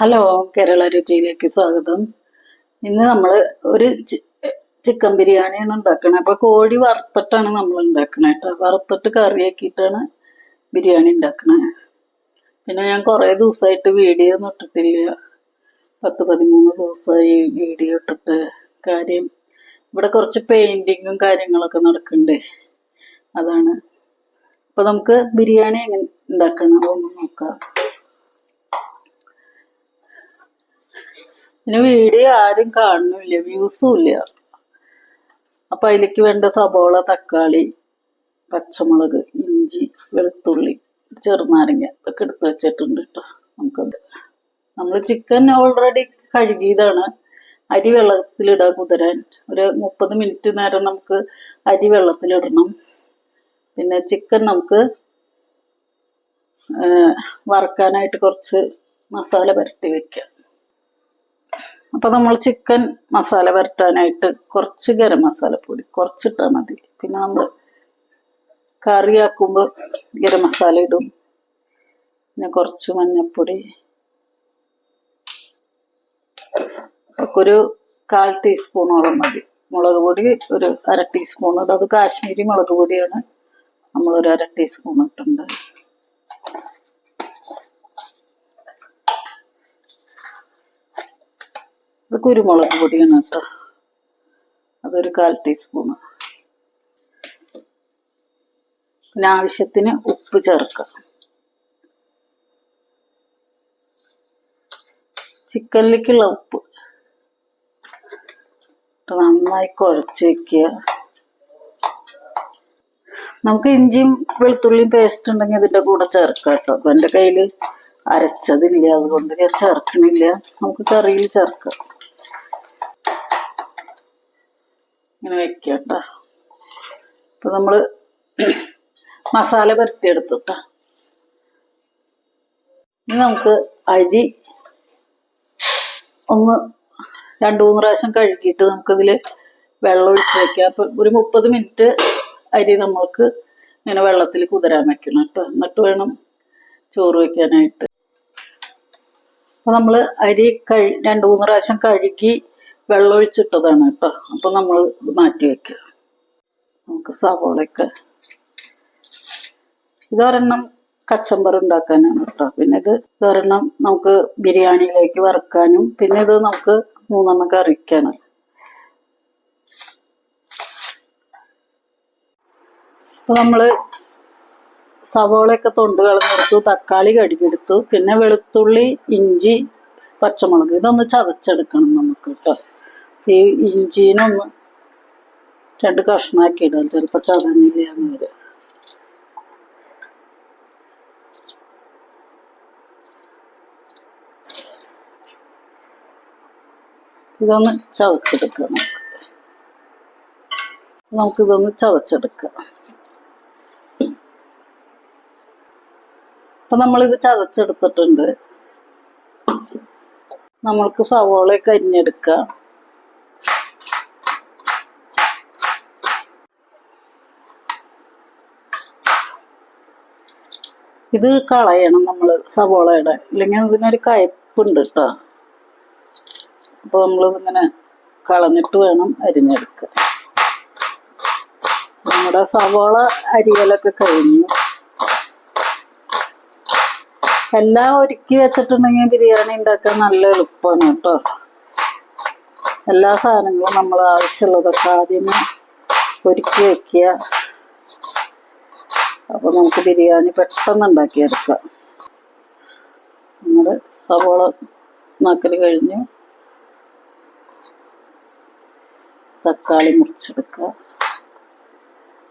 Hello, Kerala രുചിയിലേക്ക് സ്വാഗതം. ഇന്ന് നമ്മൾ ഒരു ചിക്കൻ ബിരിയാണിയാണ് ഉണ്ടാക്കണത്. അപ്പോൾ കോഴി വറുത്തിട്ടാണ് നമ്മൾ ഉണ്ടാക്കണത് കേട്ടോ. വറുത്തിട്ട് കറിയാക്കിയിട്ടാണ് ബിരിയാണി ഉണ്ടാക്കണത്. പിന്നെ ഞാൻ കുറേ ദിവസമായിട്ട് വീഡിയോ ഒന്നും ഇട്ടിട്ടില്ല. 13 ദിവസമായി വീഡിയോ ഇട്ടിട്ട്. കാര്യം ഇവിടെ കുറച്ച് പെയിൻറ്റിങ്ങും കാര്യങ്ങളൊക്കെ നടക്കണ്ടേ, അതാണ്. അപ്പോൾ നമുക്ക് ബിരിയാണി എങ്ങനെ ഉണ്ടാക്കണമെന്ന് നോക്കാം. പിന്നെ വീഡിയോ ആരും കാണുന്നില്ല, വ്യൂസും ഇല്ല. അപ്പം അതിലേക്ക് വേണ്ട സബോള, തക്കാളി, പച്ചമുളക്, ഇഞ്ചി, വെളുത്തുള്ളി, ചെറുനാരങ്ങ ഇതൊക്കെ എടുത്ത് വെച്ചിട്ടുണ്ട് കേട്ടോ. നമ്മൾ ചിക്കൻ ഓൾറെഡി കഴുകിയതാണ്. അരി വെള്ളത്തിലിടാൻ കുതിരാൻ ഒരു 30 മിനിറ്റ് നേരം നമുക്ക് അരി വെള്ളത്തിലിടണം. പിന്നെ ചിക്കൻ നമുക്ക് വറുക്കാനായിട്ട് കുറച്ച് മസാല പുരട്ടി വെക്കാം. അപ്പം നമ്മൾ ചിക്കൻ മസാല പുരട്ടാനായിട്ട് കുറച്ച് ഗരം മസാലപ്പൊടി കുറച്ചിട്ടാൽ മതി. പിന്നെ നമ്മൾ കറിയാക്കുമ്പോൾ ഗരം മസാല ഇടും. പിന്നെ കുറച്ച് മഞ്ഞൾപ്പൊടി, ഒക്കെ ഒരു 1/4 ടീസ്പൂണോളം മതി. മുളക് പൊടി ഒരു 1/2 ടീസ്പൂൺ. അത് കാശ്മീരി മുളക് പൊടിയാണ്, നമ്മളൊരു 1/2 ടീസ്പൂൺ ഇട്ടുണ്ട്. ഇത് കുരുമുളക് പൊടിയാണ് കേട്ടോ, അതൊരു 1/4 ടീസ്പൂണ്. പിന്നെ ആവശ്യത്തിന് ഉപ്പ് ചേർക്കാം. ചിക്കനിലേക്കുള്ള ഉപ്പ് നന്നായി കുഴച്ച് വെക്കുക. നമുക്ക് ഇഞ്ചിയും വെളുത്തുള്ളിയും പേസ്റ്റ് ഉണ്ടെങ്കിൽ ഇതിൻ്റെ കൂടെ ചേർക്കാം കേട്ടോ. അപ്പം എൻ്റെ കയ്യിൽ അരച്ചതില്ല, അതുകൊണ്ട് ഞാൻ ചേർക്കണില്ല. നമുക്ക് കറിയിൽ ചേർക്കാം. ഇങ്ങനെ വെക്കുക കേട്ടോ. അപ്പം നമ്മൾ മസാല പുരട്ടിയെടുത്തുട്ടോ. ഇനി നമുക്ക് അരി ഒന്ന് 2-3 പ്രാവശ്യം കഴുകിയിട്ട് നമുക്കിതിൽ വെള്ളം ഒഴിച്ച് വയ്ക്കാം. അപ്പം ഒരു 30 മിനിറ്റ് അരി നമ്മൾക്ക് ഇങ്ങനെ വെള്ളത്തിൽ കുതിരാൻ വെക്കണം കേട്ടോ. എന്നിട്ട് വേണം ചോറ് വയ്ക്കാനായിട്ട്. അപ്പം നമ്മൾ അരി 2-3 പ്രാവശ്യം കഴുകി വെള്ളം ഒഴിച്ചിട്ടതാണ് കേട്ടോ. അപ്പം നമ്മൾ മാറ്റി വയ്ക്കുക. നമുക്ക് സവോളയൊക്കെ, ഇതൊരെണ്ണം കച്ചമ്പർ ഉണ്ടാക്കാനാണ് കേട്ടോ. പിന്നെ ഇതൊരെണ്ണം നമുക്ക് ബിരിയാണിയിലേക്ക് വറുക്കാനും, പിന്നെ ഇത് നമുക്ക് 3 എണ്ണം കറിക്കാണ്. അപ്പോൾ നമ്മൾ സവോളയൊക്കെ തൊണ്ട് കളഞ്ഞെടുത്തു, തക്കാളി കഴുകിയെടുത്തു, പിന്നെ വെളുത്തുള്ളി, ഇഞ്ചി, പച്ചമുളക് ഇതൊന്ന് ചതച്ചെടുക്കണം നമുക്ക് കേട്ടോ. ഈ ഇഞ്ചീനൊന്ന് 2 കഷ്ണമാക്കി ഇടാം, ചിലപ്പോൾ ചതന്നില്ല എന്ന് വരും. ഇതൊന്ന് ചതച്ചെടുക്കാം. നമുക്കിതൊന്ന് ചതച്ചെടുക്കാം. അപ്പം നമ്മളിത് ചതച്ചെടുത്തിട്ടുണ്ട്. നമ്മൾക്ക് സവോളയൊക്കെ അരിഞ്ഞെടുക്കാം. ഇത് കളയണം നമ്മൾ സവോളയുടെ, ഇല്ലെങ്കിൽ ഇതിനൊരു കയ്പ്പുണ്ട് കേട്ടോ. അപ്പോൾ നമ്മളിതിങ്ങനെ കളഞ്ഞിട്ട് വേണം അരിഞ്ഞെടുക്കാൻ. നമ്മുടെ സവോള അരിയലൊക്കെ കഴിഞ്ഞു. എല്ലാം ഒരുക്കി വെച്ചിട്ടുണ്ടെങ്കിൽ ബിരിയാണി ഉണ്ടാക്കാൻ നല്ല എളുപ്പമാണ് കേട്ടോ. എല്ലാ സാധനങ്ങളും നമ്മൾ ആവശ്യമുള്ളതൊക്കെ ആദ്യമേ ഒരുക്കി വയ്ക്കുക. അപ്പോൾ നമുക്ക് ബിരിയാണി പെട്ടെന്ന് ഉണ്ടാക്കിയെടുക്കാം. നമ്മുടെ സവോള നാക്കൽ കഴിഞ്ഞ് തക്കാളി മുറിച്ചെടുക്കുക.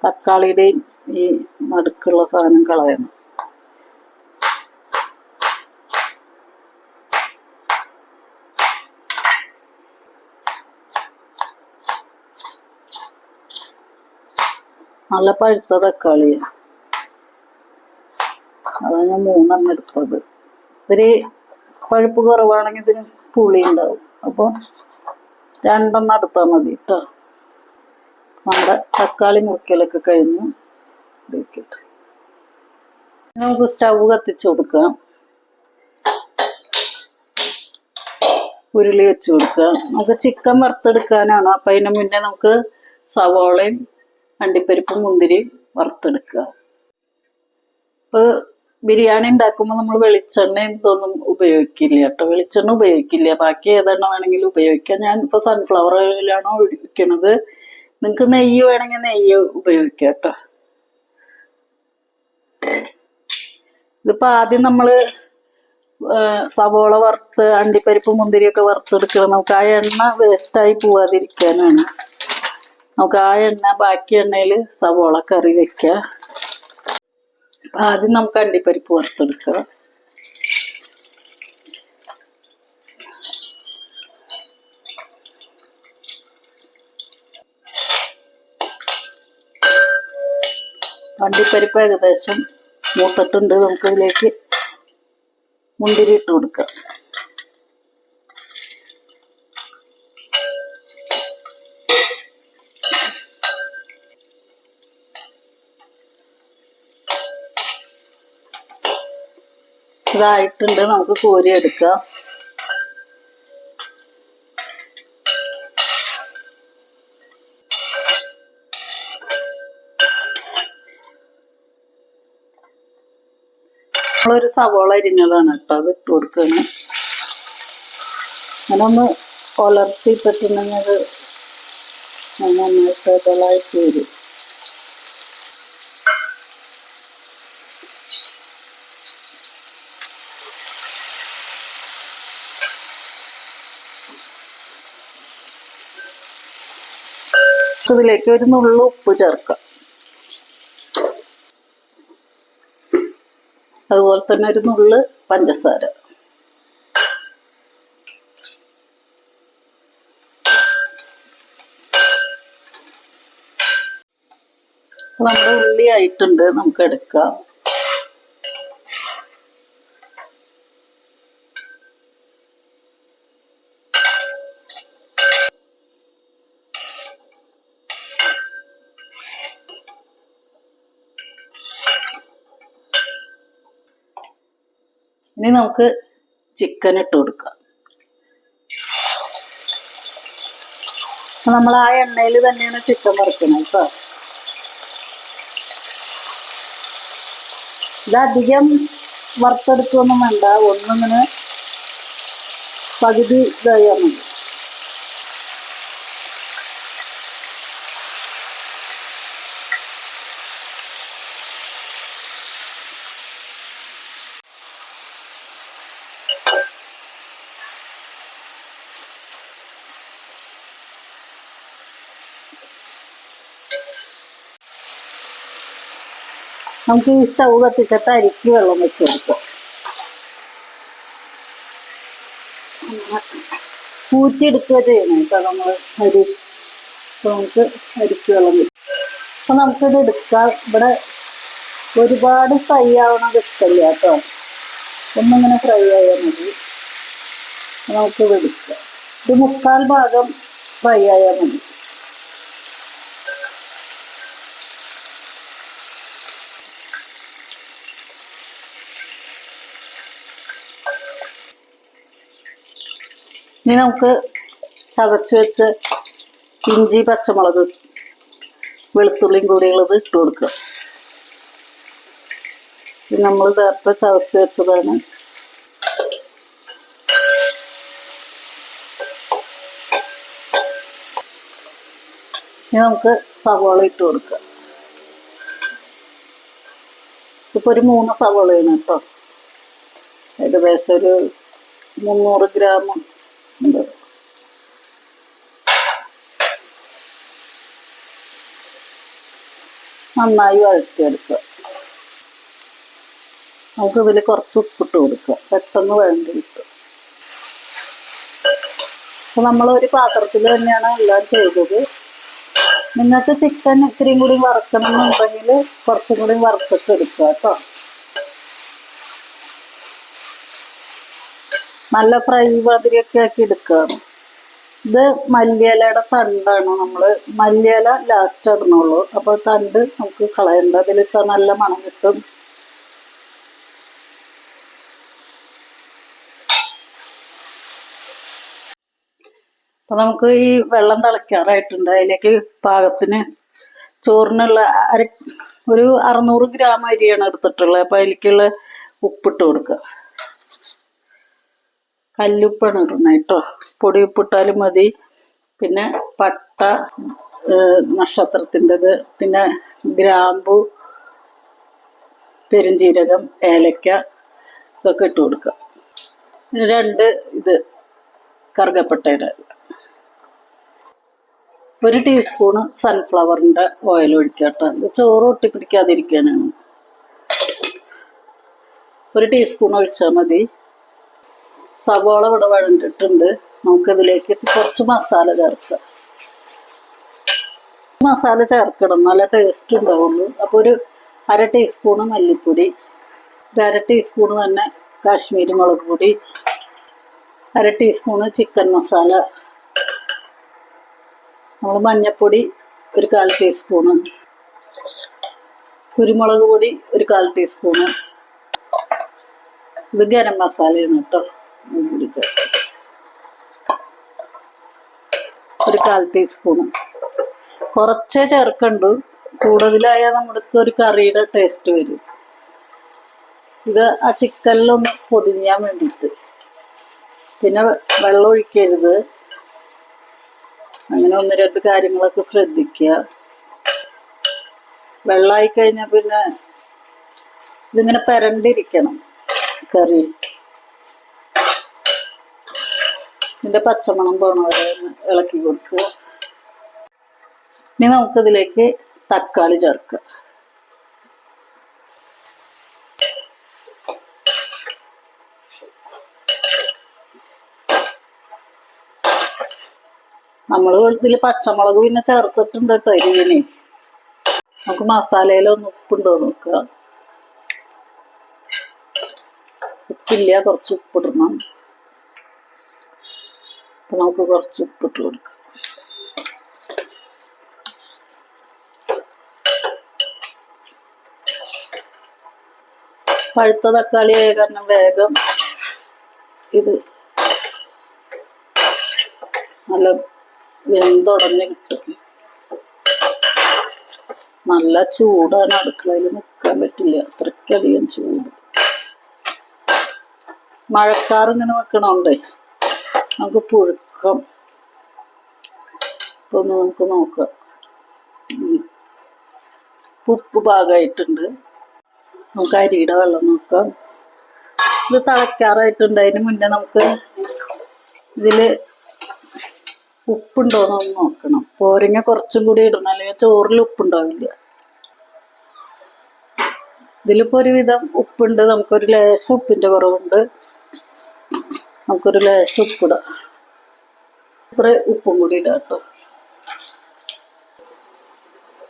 തക്കാളിയുടെയും ഈ നടുക്കുള്ള സാധനം കളയണം. നല്ല പഴുത്ത തക്കാളിയാണ്, അതാണ് ഞാൻ 3 എണ്ണം എടുത്തത്. ഇത്തിരി പഴുപ്പ് കുറവാണെങ്കിൽ ഇതിന് പുളി ഉണ്ടാവും. അപ്പോൾ 2 എണ്ണം എടുത്താൽ മതി കേട്ടോ. നമ്മുടെ തക്കാളി മുറിക്കലൊക്കെ കഴിഞ്ഞു. നമുക്ക് സ്റ്റവ് കത്തിച്ച് കൊടുക്കാം. ഉരുളി വെച്ച് കൊടുക്കുക. നമുക്ക് ചിക്കൻ വറുത്തെടുക്കാനാണ്. അപ്പം അതിന് മുന്നേ നമുക്ക് സവോളയും അണ്ടിപ്പരിപ്പും മുന്തിരിയും വറുത്തെടുക്കുക. ഇപ്പോൾ ബിരിയാണി ഉണ്ടാക്കുമ്പോൾ നമ്മൾ വെളിച്ചെണ്ണ ഇതൊന്നും ഉപയോഗിക്കില്ല കേട്ടോ. വെളിച്ചെണ്ണ ഉപയോഗിക്കില്ല. ബാക്കി ഏതെണ്ണ വേണമെങ്കിലും ഉപയോഗിക്കാം. ഞാൻ ഇപ്പോൾ സൺഫ്ലവർ ഓയിലാണോ ഒഴിക്കണത്. നിങ്ങൾക്ക് നെയ്യ് വേണമെങ്കിൽ നെയ്യ് ഉപയോഗിക്കാം കേട്ടോ. ഇതിപ്പോൾ ആദ്യം നമ്മൾ സവോള വറുത്ത് അണ്ടിപ്പരിപ്പ് മുന്തിരിയൊക്കെ വറുത്തെടുക്കണം. നമുക്ക് ആ എണ്ണ വേസ്റ്റായി പോവാതിരിക്കാനാണ്. നമുക്ക് ആ എണ്ണ ബാക്കി എണ്ണയിൽ സവോള കറി വെക്കുക. ആദ്യം നമുക്ക് അണ്ടിപ്പരിപ്പ് വറുത്തെടുക്കുക. അണ്ടിപ്പരിപ്പ് ഏകദേശം മൂത്തിട്ടുണ്ട്. നമുക്കിതിലേക്ക് മുന്തിരി ഇട്ട് കൊടുക്കാം. ഇതായിട്ടുണ്ട്. നമുക്ക് കോരി എടുക്കാം. നമ്മളൊരു സവോള അരിഞ്ഞതാണ് കേട്ടോ. അത് ഇട്ട് കൊടുക്കണം. അങ്ങനൊന്ന് ഉലർത്തിപ്പെട്ടുണ്ടെങ്കിൽ അത് നന്നായിട്ട് ഇതളായിട്ട് വരും. ഇതിലേക്ക് ഒരു നുള്ളു ഉപ്പ് ചേർക്കാം. അതുപോലെ തന്നെ ഒരു നുള്ളു പഞ്ചസാര. നമ്മുടെ ഉള്ളി ആയിട്ടുണ്ട്. നമുക്ക് എടുക്കാം. ഇനി നമുക്ക് ചിക്കൻ ഇട്ട് കൊടുക്കാം. നമ്മൾ ആ എണ്ണയിൽ തന്നെയാണ് ചിക്കൻ വറുക്കുന്നത് കേട്ടോ. ഇതധികം വറുത്തെടുക്കുകയൊന്നും വേണ്ട. ഒന്നിങ്ങനെ പകുതി ഇതായാൽ മതി. നമുക്ക് ഈ സ്റ്റൗ കത്തിച്ചിട്ട് അരിക്ക് വെള്ളം വെച്ച് കൊടുക്കാം. ഊറ്റിയെടുക്കുക ചെയ്യണം കേട്ടോ നമ്മൾ അരി. അപ്പോൾ നമുക്ക് അരിക്ക് വെള്ളം വെക്കും. അപ്പോൾ നമുക്കിത് എടുക്കാം. ഇവിടെ ഒരുപാട് ഫ്രൈ ആവണത് ഇഷ്ടമില്ല കേട്ടോ. ഒന്നിങ്ങനെ ഫ്രൈ ആയാൽ മതി. നമുക്കിത് എടുക്കാം. ഇത് 3/4 ഭാഗം ഫ്രൈ ആയാൽ മതി. ഇനി നമുക്ക് ചതച്ച് വെച്ച് ഇഞ്ചി പച്ചമുളക് വെളുത്തുള്ളിയും കൂടിയുള്ളത് ഇട്ട് കൊടുക്കുക. ഇത് നമ്മൾ നേരത്തെ ചതച്ച് വെച്ചതാണ്. ഇനി നമുക്ക് സവോള ഇട്ട് കൊടുക്കുക. ഇപ്പോൾ ഒരു 3 സവോളയാണ് കേട്ടോ. ഏകദേശം ഒരു 300 ഗ്രാം ഉണ്ട്. നന്നായി വഴറ്റിയെടുക്കുക. നമുക്കിതിൽ കുറച്ച് ഉപ്പിട്ട് കൊടുക്കുക. പെട്ടെന്ന് വേണ്ടി കിട്ടും. അപ്പോൾ നമ്മളൊരു പാത്രത്തിൽ തന്നെയാണ് എല്ലാം ചെയ്തത്. നിങ്ങൾക്ക് ചിക്കൻ ഇത്തിരിയും കൂടി വറുക്കണം എന്നുണ്ടെങ്കിൽ കുറച്ചും കൂടി വറുത്തിട്ട് എടുക്കുക കേട്ടോ. നല്ല ഫ്രൈ മാതിരിയൊക്കെ ആക്കി എടുക്കുകയാണ്. ഇത് മല്ലിയിലയുടെ തണ്ടാണ്. നമ്മൾ മല്ലിയില ലാസ്റ്റ് ഇടണുള്ളൂ. അപ്പോൾ തണ്ട് നമുക്ക് കളയണ്ട. അതിൽ നല്ല മണം കിട്ടും. അപ്പൊ നമുക്ക് ഈ വെള്ളം തിളയ്ക്കാറായിട്ടുണ്ട്. അതിലേക്ക് പാകത്തിന് ചോറിനുള്ള ഒരു 600 ഗ്രാം അരിയാണ് എടുത്തിട്ടുള്ളത്. അപ്പൊ അതിലേക്കുള്ള ഉപ്പിട്ട് കൊടുക്കുക. കല്ലുപ്പാണ് ഇടണം കേട്ടോ, പൊടി ഉപ്പിട്ടാലും മതി. പിന്നെ പട്ട, നക്ഷത്രത്തിൻ്റെത്, പിന്നെ ഗ്രാമ്പു, പെരുംജീരകം, ഏലക്ക ഇതൊക്കെ ഇട്ട് കൊടുക്കുക. 2 ഇത് കറുകപ്പട്ടയുടെ, 1 ടീസ്പൂണ് സൺഫ്ലവറിൻ്റെ ഓയിൽ ഒഴിക്കുക കേട്ടോ. ഇത് ചോറ് ഒട്ടിപ്പിടിക്കാതിരിക്കാനാണ്. 1 ടീസ്പൂൺ ഒഴിച്ചാൽ മതി. സവോള ഇവിടെ വഴണ്ടിട്ടുണ്ട്. നമുക്കിതിലേക്ക് കുറച്ച് മസാല ചേർക്കാം. മസാല ചേർക്കണം, നല്ല ടേസ്റ്റ് ഉണ്ടാവുള്ളൂ. അപ്പോൾ ഒരു 1/2 ടീസ്പൂണ് മല്ലിപ്പൊടി, 1/2 ടീസ്പൂണ് തന്നെ കാശ്മീരി മുളക് പൊടി, 1/2 ടീസ്പൂണ് ചിക്കൻ മസാല, നമ്മൾ മഞ്ഞൾപ്പൊടി 1/4 ടീസ്പൂണ്, കുരുമുളക് പൊടി 1/4 ടീസ്പൂണ്. ഇത് ഗരം മസാലയാണ് കേട്ടോ. 1/4 ടീസ്പൂണ്. കുറച്ചേ ചേർക്കണ്ടു, കൂടുതലായാൽ നമ്മുടെ ഒരു കറിയുടെ ടേസ്റ്റ് വരും. ഇത് ആ ചിക്കനിലൊന്ന് പൊതിഞ്ഞാൻ വേണ്ടിയിട്ട്. പിന്നെ വെള്ളം ഒഴിക്കരുത്. അങ്ങനെ 1-2 കാര്യങ്ങളൊക്കെ ശ്രദ്ധിക്കുക. വെള്ളമായി കഴിഞ്ഞാൽ പിന്നെ ഇതിങ്ങനെ പരണ്ടിരിക്കണം കറി. ഇതിൻ്റെ പച്ചമണം പോണവരെ ഇളക്കി കൊടുക്കുക. ഇനി നമുക്കിതിലേക്ക് തക്കാളി ചേർക്കുക. നമ്മൾ ഇതിൽ പച്ചമുളക് പിന്നെ ചേർത്തിട്ടുണ്ട് കേട്ടോ എരിവിന്. നമുക്ക് മസാലയിലൊന്ന് ഉപ്പുണ്ടോ നോക്കുക. ഉപ്പില്ല, കുറച്ച് ഉപ്പിടണം. അപ്പം നമുക്ക് കുറച്ച് ഉപ്പിട്ട് കൊടുക്കാം. പഴുത്ത തക്കാളി ആയ കാരണം വേഗം ഇത് നല്ല വെന്തുടഞ്ഞ് കിട്ടും. നല്ല ചൂടാണ്, അടുക്കളയിൽ നിൽക്കാൻ പറ്റില്ല, അത്രയ്ക്കധികം ചൂട്. മഴക്കാർ ഇങ്ങനെ നിൽക്കണോണ്ടേ നമുക്ക് പുഴുക്കം. ഇപ്പൊ ഒന്ന് നമുക്ക് നോക്കാം. ഉപ്പ് പാകമായിട്ടുണ്ട്. നമുക്ക് അരിയുടെ വെള്ളം നോക്കാം. ഇത് തിളയ്ക്കാറായിട്ടുണ്ട്. അതിന് മുന്നേ നമുക്ക് ഇതില് ഉപ്പുണ്ടോന്നൊന്ന് നോക്കണം. പോരങ്ങ കുറച്ചും കൂടി ഇടണം, അല്ലെങ്കിൽ ചോറിൽ ഉപ്പുണ്ടാവില്ല. ഇതിലിപ്പോ ഒരുവിധം ഉപ്പുണ്ട്. നമുക്കൊരു ലേശം ഉപ്പിന്റെ കുറവുണ്ട്. നമുക്കൊരു ലേശം ഉപ്പിടാം. ഇത്ര ഉപ്പും കൂടി ഇടാം കേട്ടോ.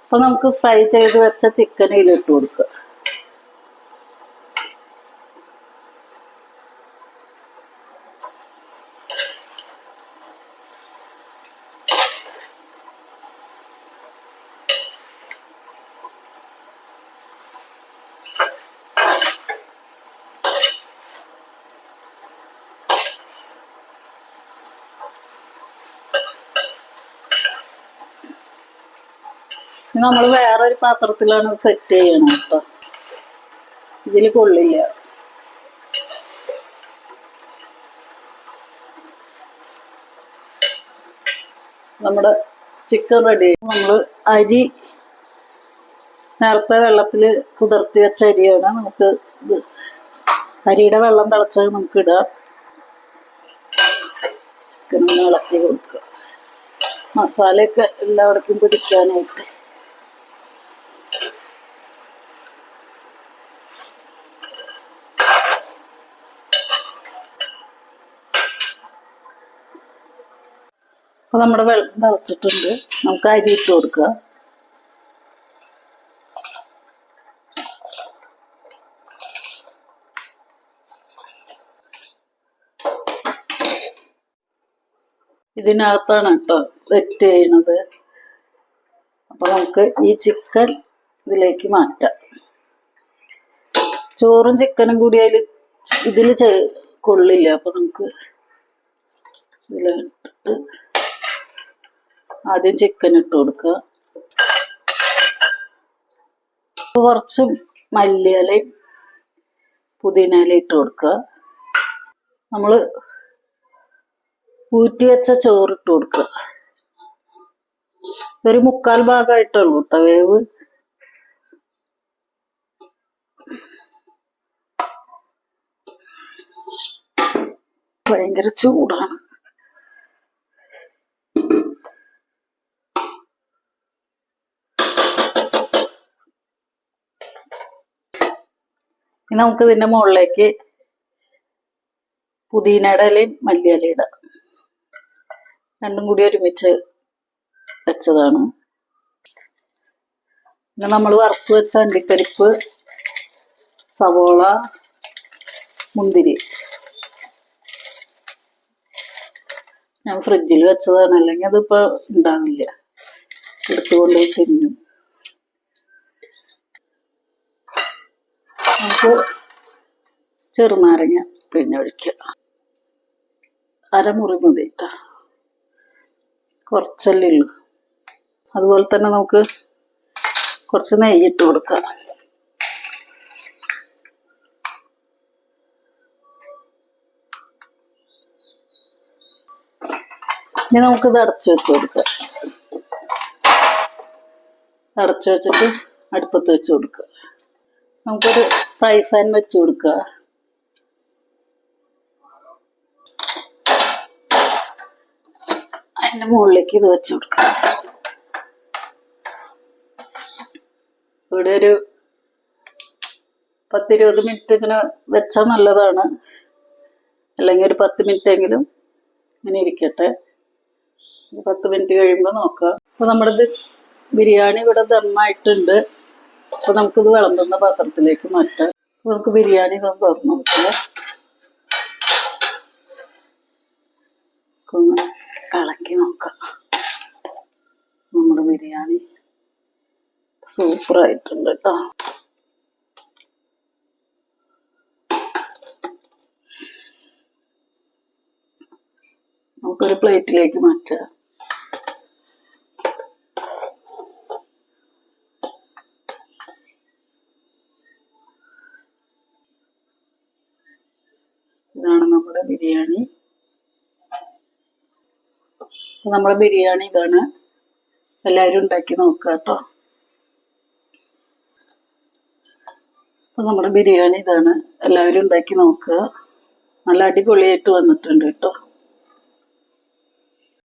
അപ്പൊ നമുക്ക് ഫ്രൈ ചെയ്ത് വെച്ച ചിക്കൻ ഇതിലിട്ട് കൊടുക്കുക. നമ്മൾ വേറൊരു പാത്രത്തിലാണ് സെറ്റ് ചെയ്യണം കേട്ടോ. ഇതിൽ കൊള്ളില്ല. നമ്മുടെ ചിക്കൻ റെഡി. നമ്മൾ അരി നേരത്തെ വെള്ളത്തിൽ കുതിർത്തി വെച്ച അരിയാണ്. നമുക്ക് ഇത് അരിയുടെ വെള്ളം തിളച്ചാൽ നമുക്ക് ഇടാം. ചിക്കൻ ഒന്ന് ഇളക്കി കൊടുക്കുക. മസാലയൊക്കെ എല്ലായിടത്തും പിടിക്കാനായിട്ട്. അപ്പൊ നമ്മുടെ വെള്ളം തിളച്ചിട്ടുണ്ട്. നമുക്ക് അരി ഇട്ട് കൊടുക്കുക. ഇതിനകത്താണ് കേട്ടോ സെറ്റ് ചെയ്യണത്. അപ്പൊ നമുക്ക് ഈ ചിക്കൻ ഇതിലേക്ക് മാറ്റാം. ചോറും ചിക്കനും കൂടി ഇതിൽ കൊള്ളില്ല. അപ്പൊ നമുക്ക് ഇതിലിട്ടിട്ട് ആദ്യം ചിക്കൻ ഇട്ട് കൊടുക്കുക. കുറച്ച് മല്ലിയിലയും പുതിനയിലയും ഇട്ട് കൊടുക്കുക. നമ്മൾ ഊറ്റി വെച്ച ചോറിട്ട് കൊടുക്കുക. ഒരു 3/4 ഭാഗമായിട്ടുള്ളൂ കേട്ടോ വേവ്. ഭയങ്കര ചൂടാണ്. ഇനി നമുക്ക് ഇതിന്റെ മുകളിലേക്ക് പുതിനയുടെ ഇലയും മല്ലിയിലയും ഇടാം. രണ്ടും കൂടി ഒരുമിച്ച് വെച്ചതാണ്. പിന്നെ നമ്മൾ വറുത്ത് വെച്ച അണ്ടിപ്പരിപ്പ്, സവോള, മുന്തിരി ഞാൻ ഫ്രിഡ്ജിൽ വെച്ചതാണ്, അല്ലെങ്കിൽ അതിപ്പോൾ ഉണ്ടാവില്ല, എടുത്തുകൊണ്ട് തിന്നും. നമുക്ക് ചെറുനാരങ്ങ പിഴിഞ്ഞൊഴിക്കുക. അരമുറി മതി കേട്ടോ, കുറച്ചല്ലേ ഉള്ളൂ. അതുപോലെ തന്നെ നമുക്ക് കുറച്ച് നെയ്യിട്ട് കൊടുക്കാം. ഇനി നമുക്കിത് അടച്ചു വെച്ച് കൊടുക്കാം. അടച്ചു വെച്ചിട്ട് അടുപ്പത്ത് വെച്ച് കൊടുക്കുക. നമുക്കൊരു ഫ്രൈ പാൻ വെച്ച് കൊടുക്കുക. അതിൻ്റെ മുകളിലേക്ക് ഇത് വെച്ച് കൊടുക്കുക. ഇവിടെ ഒരു 10-20 മിനിറ്റ് ഇങ്ങനെ വെച്ചാൽ നല്ലതാണ്, അല്ലെങ്കിൽ ഒരു 10 മിനിറ്റ് എങ്കിലും ഇങ്ങനെ ഇരിക്കട്ടെ. 10 മിനിറ്റ് കഴിയുമ്പോൾ നോക്കാം. അപ്പോൾ നമ്മുടെ ബിരിയാണി ഇവിടെ ദമ്മായിട്ടുണ്ട്. അപ്പോൾ നമുക്കിത് വിളമ്പുന്ന പാത്രത്തിലേക്ക് മാറ്റാം. അപ്പോൾ നമുക്ക് ബിരിയാണി ഇതൊന്ന് തുറന്നു നോക്കാം. ഒന്ന് ഇളക്കി നോക്കാം. നമ്മുടെ ബിരിയാണി സൂപ്പറായിട്ടുണ്ട് കേട്ടോ. നമുക്കൊരു പ്ലേറ്റിലേക്ക് മാറ്റാം. ഇതാണ് നമ്മുടെ ബിരിയാണി. നമ്മുടെ ബിരിയാണി ഇതാണ്. എല്ലാവരും ഉണ്ടാക്കി നോക്കുക കേട്ടോ. അപ്പം നമ്മുടെ ബിരിയാണി ഇതാണ്. എല്ലാവരും ഉണ്ടാക്കി നോക്കുക. നല്ല അടിപൊളിയായിട്ട് വന്നിട്ടുണ്ട് കേട്ടോ.